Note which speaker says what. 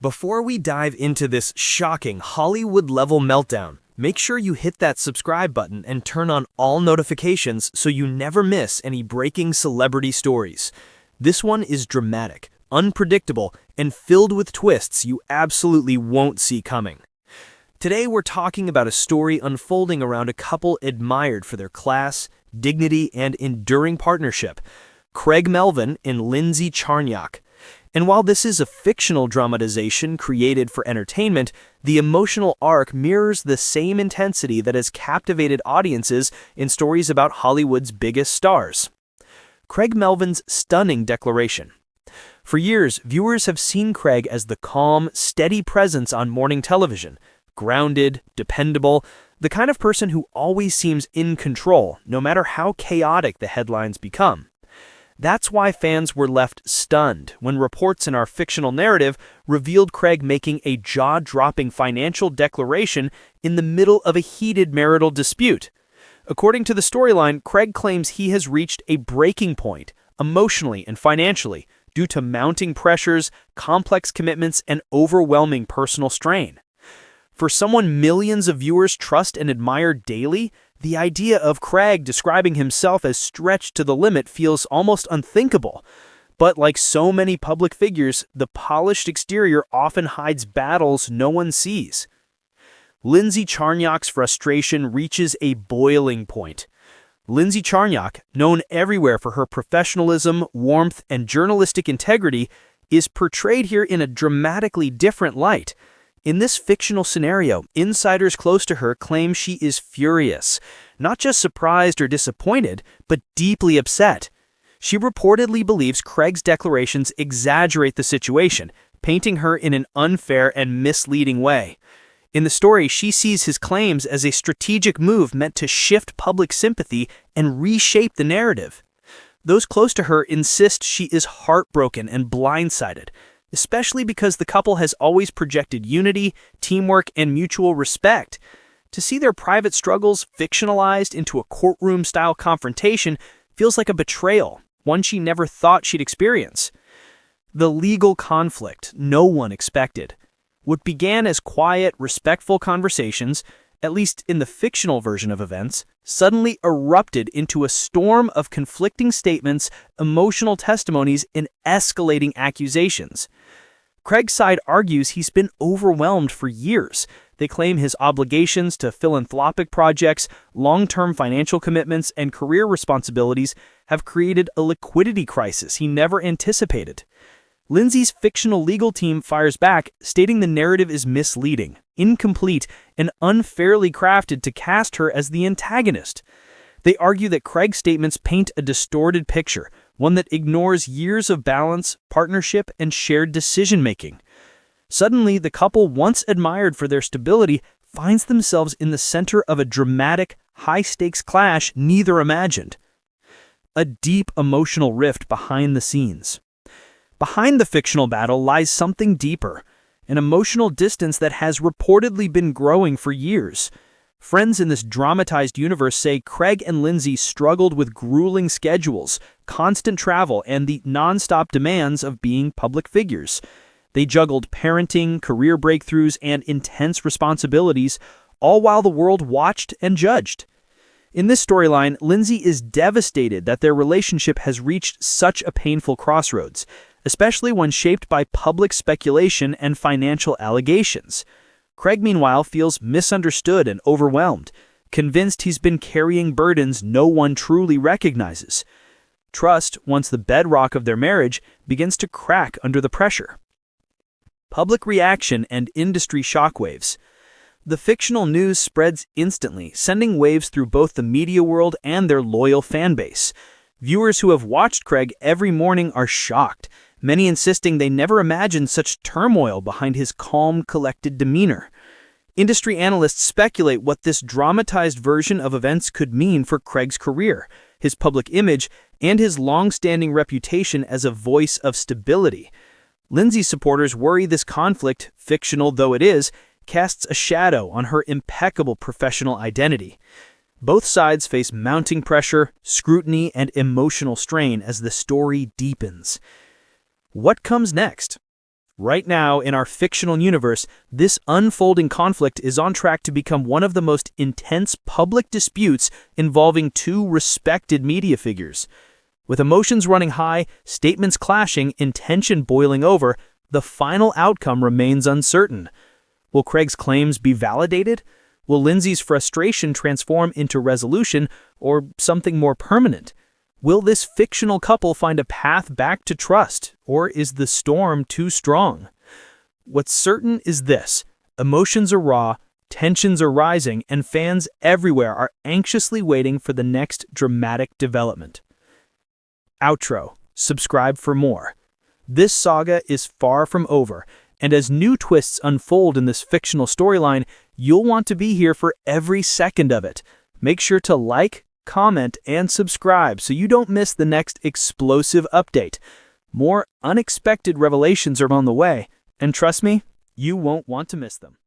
Speaker 1: Before we dive into this shocking Hollywood-level meltdown, make sure you hit that subscribe button and turn on all notifications so you never miss any breaking celebrity stories. This one is dramatic, unpredictable, and filled with twists you absolutely won't see coming. Today we're talking about a story unfolding around a couple admired for their class, dignity, and enduring partnership, Craig Melvin and Lindsay Czarniak. And while this is a fictional dramatization created for entertainment, the emotional arc mirrors the same intensity that has captivated audiences in stories about Hollywood's biggest stars. Craig Melvin's stunning declaration. For years, viewers have seen Craig as the calm, steady presence on morning television, grounded, dependable, the kind of person who always seems in control, no matter how chaotic the headlines become. That's why fans were left stunned when reports in our fictional narrative revealed Craig making a jaw-dropping financial declaration in the middle of a heated marital dispute. According to the storyline, Craig claims he has reached a breaking point, emotionally and financially, due to mounting pressures, complex commitments, and overwhelming personal strain. For someone millions of viewers trust and admire daily, the idea of Craig describing himself as stretched to the limit feels almost unthinkable. But like so many public figures, the polished exterior often hides battles no one sees. Lindsay Czarniak's frustration reaches a boiling point. Lindsay Czarniak, known everywhere for her professionalism, warmth, and journalistic integrity, is portrayed here in a dramatically different light. In this fictional scenario, insiders close to her claim she is furious, not just surprised or disappointed, but deeply upset. She reportedly believes Craig's declarations exaggerate the situation, painting her in an unfair and misleading way. In the story, she sees his claims as a strategic move meant to shift public sympathy and reshape the narrative. Those close to her insist she is heartbroken and blindsided, especially because the couple has always projected unity, teamwork, and mutual respect. To see their private struggles fictionalized into a courtroom-style confrontation feels like a betrayal, one she never thought she'd experience. The legal conflict no one expected. What began as quiet, respectful conversations, at least in the fictional version of events, suddenly erupted into a storm of conflicting statements, emotional testimonies, and escalating accusations. Craig's side argues he's been overwhelmed for years. They claim his obligations to philanthropic projects, long-term financial commitments, and career responsibilities have created a liquidity crisis he never anticipated. Lindsay's fictional legal team fires back, stating the narrative is misleading, incomplete, and unfairly crafted to cast her as the antagonist. They argue that Craig's statements paint a distorted picture, one that ignores years of balance, partnership, and shared decision-making. Suddenly, the couple once admired for their stability finds themselves in the center of a dramatic, high-stakes clash neither imagined. A deep emotional rift behind the scenes. Behind the fictional battle lies something deeper, an emotional distance that has reportedly been growing for years. Friends in this dramatized universe say Craig and Lindsay struggled with grueling schedules, constant travel, and the non-stop demands of being public figures. They juggled parenting, career breakthroughs, and intense responsibilities, all while the world watched and judged. In this storyline, Lindsay is devastated that their relationship has reached such a painful crossroads, especially when shaped by public speculation and financial allegations. Craig, meanwhile, feels misunderstood and overwhelmed, convinced he's been carrying burdens no one truly recognizes. Trust, once the bedrock of their marriage, begins to crack under the pressure. Public reaction and industry shockwaves. The fictional news spreads instantly, sending waves through both the media world and their loyal fan base. Viewers who have watched Craig every morning are shocked, many insisting they never imagined such turmoil behind his calm, collected demeanor. Industry analysts speculate what this dramatized version of events could mean for Craig's career, his public image, and his long-standing reputation as a voice of stability. Lindsay's supporters worry this conflict, fictional though it is, casts a shadow on her impeccable professional identity. Both sides face mounting pressure, scrutiny, and emotional strain as the story deepens. What comes next? Right now, in our fictional universe, this unfolding conflict is on track to become one of the most intense public disputes involving two respected media figures. With emotions running high, statements clashing, and tension boiling over, the final outcome remains uncertain. Will Craig's claims be validated? Will Lindsay's frustration transform into resolution or something more permanent? Will this fictional couple find a path back to trust, or is the storm too strong? What's certain is this: emotions are raw, tensions are rising, and fans everywhere are anxiously waiting for the next dramatic development. Outro. Subscribe for more. This saga is far from over, and as new twists unfold in this fictional storyline, you'll want to be here for every second of it. Make sure to like, comment, and subscribe so you don't miss the next explosive update. More unexpected revelations are on the way, and trust me, you won't want to miss them.